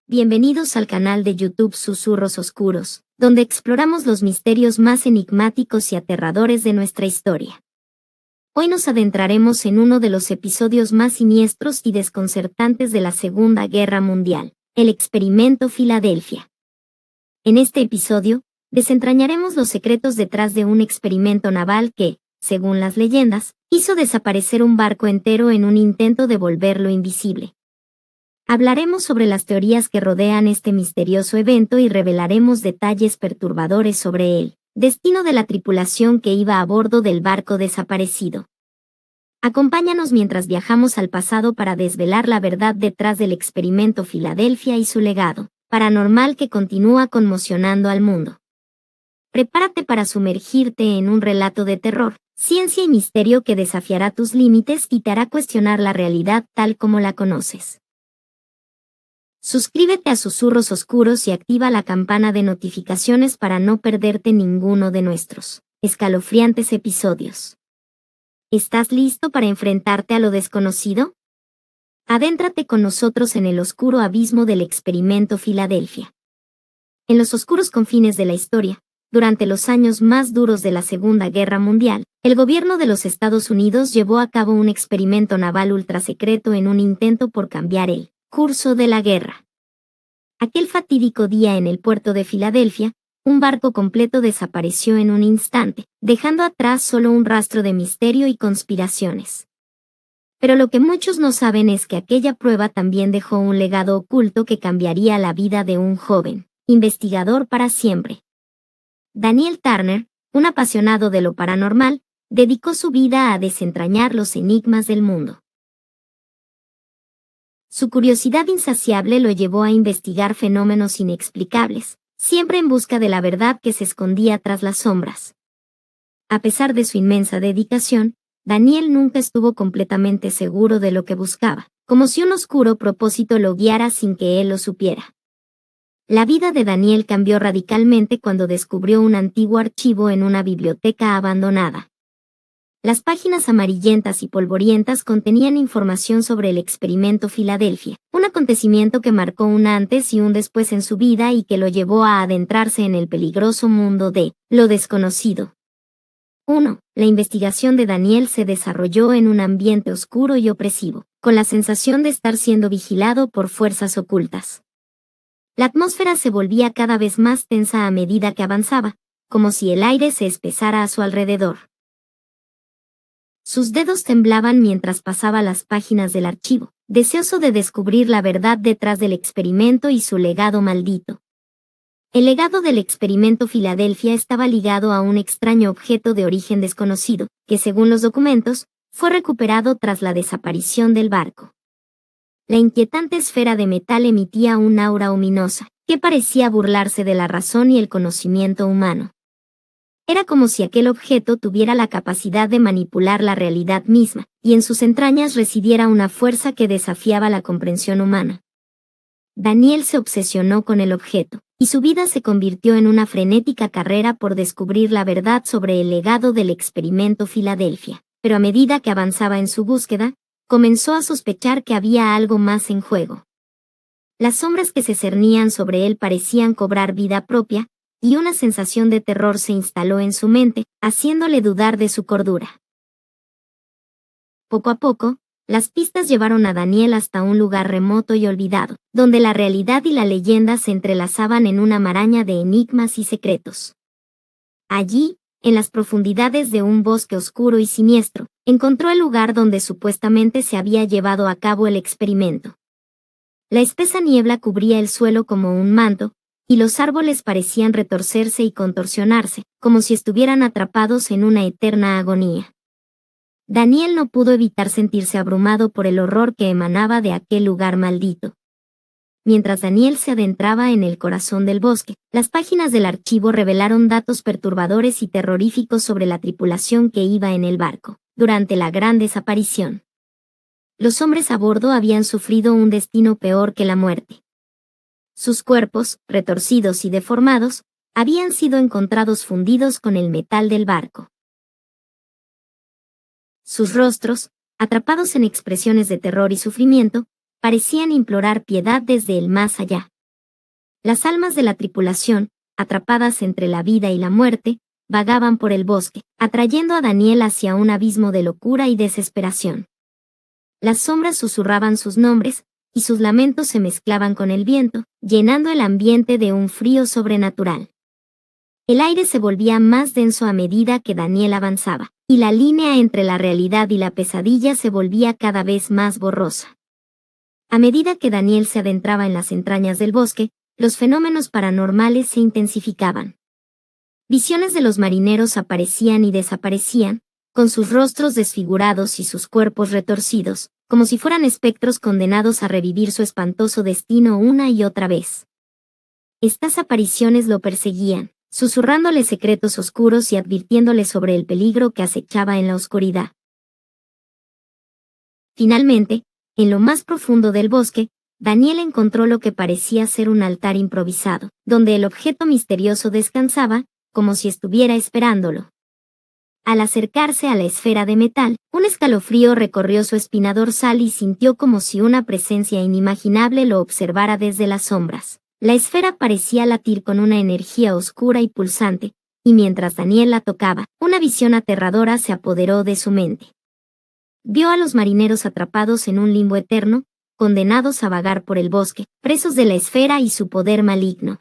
Bienvenidos al canal de YouTube Susurros Oscuros, donde exploramos los misterios más enigmáticos y aterradores de nuestra historia. Hoy nos adentraremos en uno de los episodios más siniestros y desconcertantes de la Segunda Guerra Mundial, el Experimento Filadelfia. En este episodio, desentrañaremos los secretos detrás de un experimento naval que, según las leyendas, hizo desaparecer un barco entero en un intento de volverlo invisible. Hablaremos sobre las teorías que rodean este misterioso evento y revelaremos detalles perturbadores sobre el destino de la tripulación que iba a bordo del barco desaparecido. Acompáñanos mientras viajamos al pasado para desvelar la verdad detrás del experimento Filadelfia y su legado paranormal que continúa conmocionando al mundo. Prepárate para sumergirte en un relato de terror, ciencia y misterio que desafiará tus límites y te hará cuestionar la realidad tal como la conoces. Suscríbete a Susurros Oscuros y activa la campana de notificaciones para no perderte ninguno de nuestros escalofriantes episodios. ¿Estás listo para enfrentarte a lo desconocido? Adéntrate con nosotros en el oscuro abismo del experimento Filadelfia. En los oscuros confines de la historia, durante los años más duros de la Segunda Guerra Mundial, el gobierno de los Estados Unidos llevó a cabo un experimento naval ultrasecreto en un intento por cambiar el curso de la guerra. Aquel fatídico día en el puerto de Filadelfia, un barco completo desapareció en un instante, dejando atrás solo un rastro de misterio y conspiraciones. Pero lo que muchos no saben es que aquella prueba también dejó un legado oculto que cambiaría la vida de un joven investigador para siempre. Daniel Turner, un apasionado de lo paranormal, dedicó su vida a desentrañar los enigmas del mundo. Su curiosidad insaciable lo llevó a investigar fenómenos inexplicables, siempre en busca de la verdad que se escondía tras las sombras. A pesar de su inmensa dedicación, Daniel nunca estuvo completamente seguro de lo que buscaba, como si un oscuro propósito lo guiara sin que él lo supiera. La vida de Daniel cambió radicalmente cuando descubrió un antiguo archivo en una biblioteca abandonada. Las páginas amarillentas y polvorientas contenían información sobre el experimento Filadelfia, un acontecimiento que marcó un antes y un después en su vida y que lo llevó a adentrarse en el peligroso mundo de lo desconocido. 1. La investigación de Daniel se desarrolló en un ambiente oscuro y opresivo, con la sensación de estar siendo vigilado por fuerzas ocultas. La atmósfera se volvía cada vez más tensa a medida que avanzaba, como si el aire se espesara a su alrededor. Sus dedos temblaban mientras pasaba las páginas del archivo, deseoso de descubrir la verdad detrás del experimento y su legado maldito. El legado del experimento Filadelfia estaba ligado a un extraño objeto de origen desconocido, que según los documentos, fue recuperado tras la desaparición del barco. La inquietante esfera de metal emitía un aura ominosa, que parecía burlarse de la razón y el conocimiento humano. Era como si aquel objeto tuviera la capacidad de manipular la realidad misma, y en sus entrañas residiera una fuerza que desafiaba la comprensión humana. Daniel se obsesionó con el objeto, y su vida se convirtió en una frenética carrera por descubrir la verdad sobre el legado del experimento Filadelfia. Pero a medida que avanzaba en su búsqueda, comenzó a sospechar que había algo más en juego. Las sombras que se cernían sobre él parecían cobrar vida propia, y una sensación de terror se instaló en su mente, haciéndole dudar de su cordura. Poco a poco, las pistas llevaron a Daniel hasta un lugar remoto y olvidado, donde la realidad y la leyenda se entrelazaban en una maraña de enigmas y secretos. Allí, en las profundidades de un bosque oscuro y siniestro, encontró el lugar donde supuestamente se había llevado a cabo el experimento. La espesa niebla cubría el suelo como un manto, y los árboles parecían retorcerse y contorsionarse, como si estuvieran atrapados en una eterna agonía. Daniel no pudo evitar sentirse abrumado por el horror que emanaba de aquel lugar maldito. Mientras Daniel se adentraba en el corazón del bosque, las páginas del archivo revelaron datos perturbadores y terroríficos sobre la tripulación que iba en el barco, durante la gran desaparición. Los hombres a bordo habían sufrido un destino peor que la muerte. Sus cuerpos, retorcidos y deformados, habían sido encontrados fundidos con el metal del barco. Sus rostros, atrapados en expresiones de terror y sufrimiento, parecían implorar piedad desde el más allá, Las almas de la tripulación, atrapadas entre la vida y la muerte, vagaban por el bosque, atrayendo a Daniel hacia un abismo de locura y desesperación. Las sombras susurraban sus nombres, y sus lamentos se mezclaban con el viento, llenando el ambiente de un frío sobrenatural. El aire se volvía más denso a medida que Daniel avanzaba, y la línea entre la realidad y la pesadilla se volvía cada vez más borrosa. A medida que Daniel se adentraba en las entrañas del bosque, los fenómenos paranormales se intensificaban. Visiones de los marineros aparecían y desaparecían, con sus rostros desfigurados y sus cuerpos retorcidos, como si fueran espectros condenados a revivir su espantoso destino una y otra vez. Estas apariciones lo perseguían, susurrándole secretos oscuros y advirtiéndole sobre el peligro que acechaba en la oscuridad. Finalmente, en lo más profundo del bosque, Daniel encontró lo que parecía ser un altar improvisado, donde el objeto misterioso descansaba, como si estuviera esperándolo. Al acercarse a la esfera de metal, un escalofrío recorrió su espina dorsal y sintió como si una presencia inimaginable lo observara desde las sombras. La esfera parecía latir con una energía oscura y pulsante, y mientras Daniel la tocaba, una visión aterradora se apoderó de su mente. Vio a los marineros atrapados en un limbo eterno, condenados a vagar por el bosque, presos de la esfera y su poder maligno.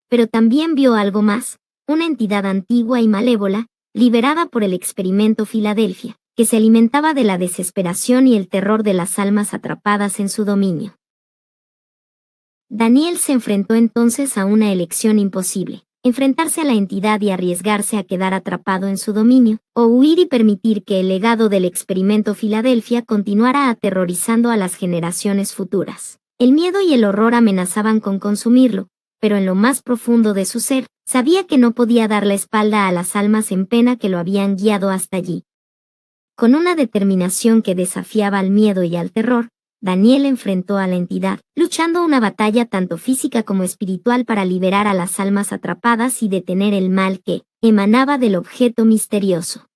Pero también vio algo más, una entidad antigua y malévola, liberada por el experimento Filadelfia, que se alimentaba de la desesperación y el terror de las almas atrapadas en su dominio. Daniel se enfrentó entonces a una elección imposible: enfrentarse a la entidad y arriesgarse a quedar atrapado en su dominio, o huir y permitir que el legado del experimento Filadelfia continuara aterrorizando a las generaciones futuras. El miedo y el horror amenazaban con consumirlo, pero en lo más profundo de su ser, sabía que no podía dar la espalda a las almas en pena que lo habían guiado hasta allí. Con una determinación que desafiaba al miedo y al terror, Daniel enfrentó a la entidad, luchando una batalla tanto física como espiritual para liberar a las almas atrapadas y detener el mal que emanaba del objeto misterioso.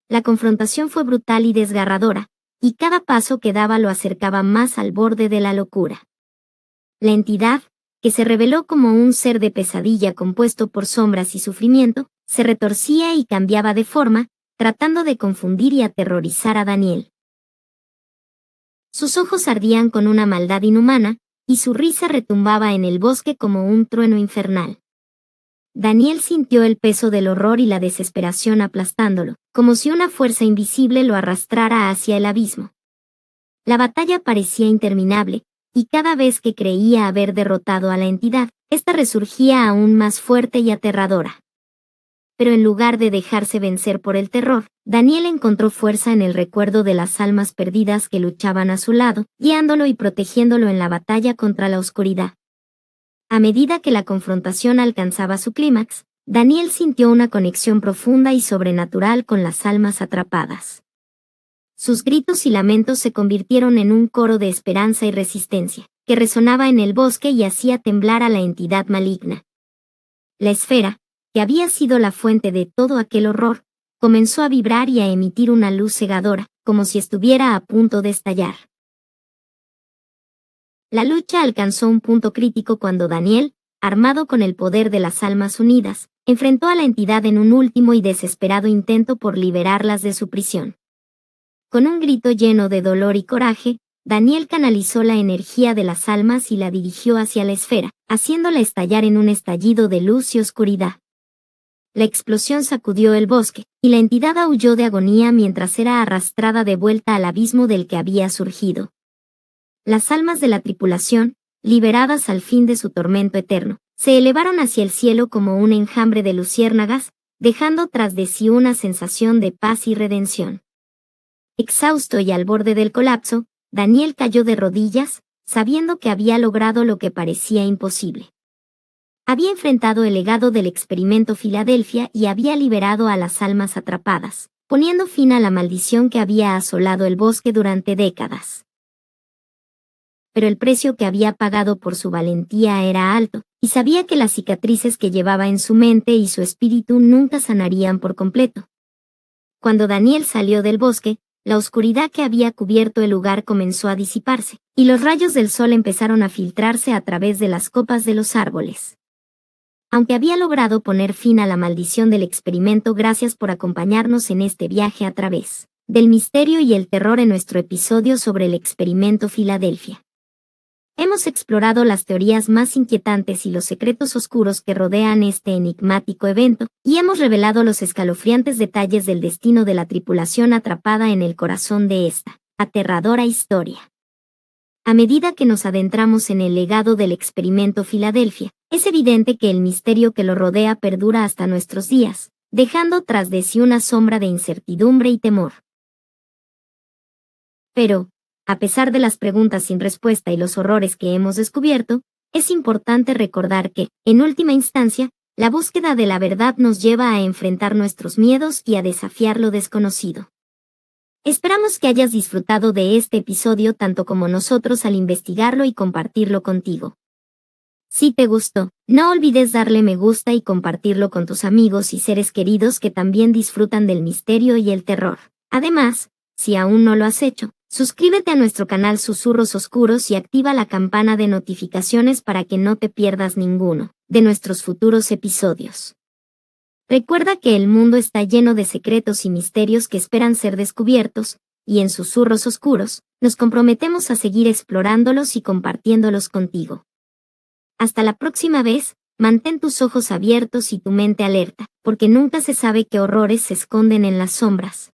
La confrontación fue brutal y desgarradora, y cada paso que daba lo acercaba más al borde de la locura. La entidad, que se reveló como un ser de pesadilla compuesto por sombras y sufrimiento, se retorcía y cambiaba de forma, tratando de confundir y aterrorizar a Daniel. Sus ojos ardían con una maldad inhumana, y su risa retumbaba en el bosque como un trueno infernal. Daniel sintió el peso del horror y la desesperación aplastándolo, como si una fuerza invisible lo arrastrara hacia el abismo. La batalla parecía interminable, y cada vez que creía haber derrotado a la entidad, ésta resurgía aún más fuerte y aterradora. Pero en lugar de dejarse vencer por el terror, Daniel encontró fuerza en el recuerdo de las almas perdidas que luchaban a su lado, guiándolo y protegiéndolo en la batalla contra la oscuridad. A medida que la confrontación alcanzaba su clímax, Daniel sintió una conexión profunda y sobrenatural con las almas atrapadas. Sus gritos y lamentos se convirtieron en un coro de esperanza y resistencia, que resonaba en el bosque y hacía temblar a la entidad maligna. La esfera, que había sido la fuente de todo aquel horror, comenzó a vibrar y a emitir una luz cegadora, como si estuviera a punto de estallar. La lucha alcanzó un punto crítico cuando Daniel, armado con el poder de las almas unidas, enfrentó a la entidad en un último y desesperado intento por liberarlas de su prisión. Con un grito lleno de dolor y coraje, Daniel canalizó la energía de las almas y la dirigió hacia la esfera, haciéndola estallar en un estallido de luz y oscuridad. La explosión sacudió el bosque, y la entidad aulló de agonía mientras era arrastrada de vuelta al abismo del que había surgido. Las almas de la tripulación, liberadas al fin de su tormento eterno, se elevaron hacia el cielo como un enjambre de luciérnagas, dejando tras de sí una sensación de paz y redención. Exhausto y al borde del colapso, Daniel cayó de rodillas, sabiendo que había logrado lo que parecía imposible. Había enfrentado el legado del experimento Filadelfia y había liberado a las almas atrapadas, poniendo fin a la maldición que había asolado el bosque durante décadas. Pero el precio que había pagado por su valentía era alto, y sabía que las cicatrices que llevaba en su mente y su espíritu nunca sanarían por completo. Cuando Daniel salió del bosque, la oscuridad que había cubierto el lugar comenzó a disiparse, y los rayos del sol empezaron a filtrarse a través de las copas de los árboles. Aunque había logrado poner fin a la maldición del experimento, gracias por acompañarnos en este viaje a través del misterio y el terror en nuestro episodio sobre el experimento Filadelfia. Hemos explorado las teorías más inquietantes y los secretos oscuros que rodean este enigmático evento, y hemos revelado los escalofriantes detalles del destino de la tripulación atrapada en el corazón de esta aterradora historia. A medida que nos adentramos en el legado del experimento Filadelfia, es evidente que el misterio que lo rodea perdura hasta nuestros días, dejando tras de sí una sombra de incertidumbre y temor. Pero, a pesar de las preguntas sin respuesta y los horrores que hemos descubierto, es importante recordar que, en última instancia, la búsqueda de la verdad nos lleva a enfrentar nuestros miedos y a desafiar lo desconocido. Esperamos que hayas disfrutado de este episodio tanto como nosotros al investigarlo y compartirlo contigo. Si te gustó, no olvides darle me gusta y compartirlo con tus amigos y seres queridos que también disfrutan del misterio y el terror. Además, si aún no lo has hecho, suscríbete a nuestro canal Susurros Oscuros y activa la campana de notificaciones para que no te pierdas ninguno de nuestros futuros episodios. Recuerda que el mundo está lleno de secretos y misterios que esperan ser descubiertos, y en Susurros Oscuros, nos comprometemos a seguir explorándolos y compartiéndolos contigo. Hasta la próxima vez, mantén tus ojos abiertos y tu mente alerta, porque nunca se sabe qué horrores se esconden en las sombras.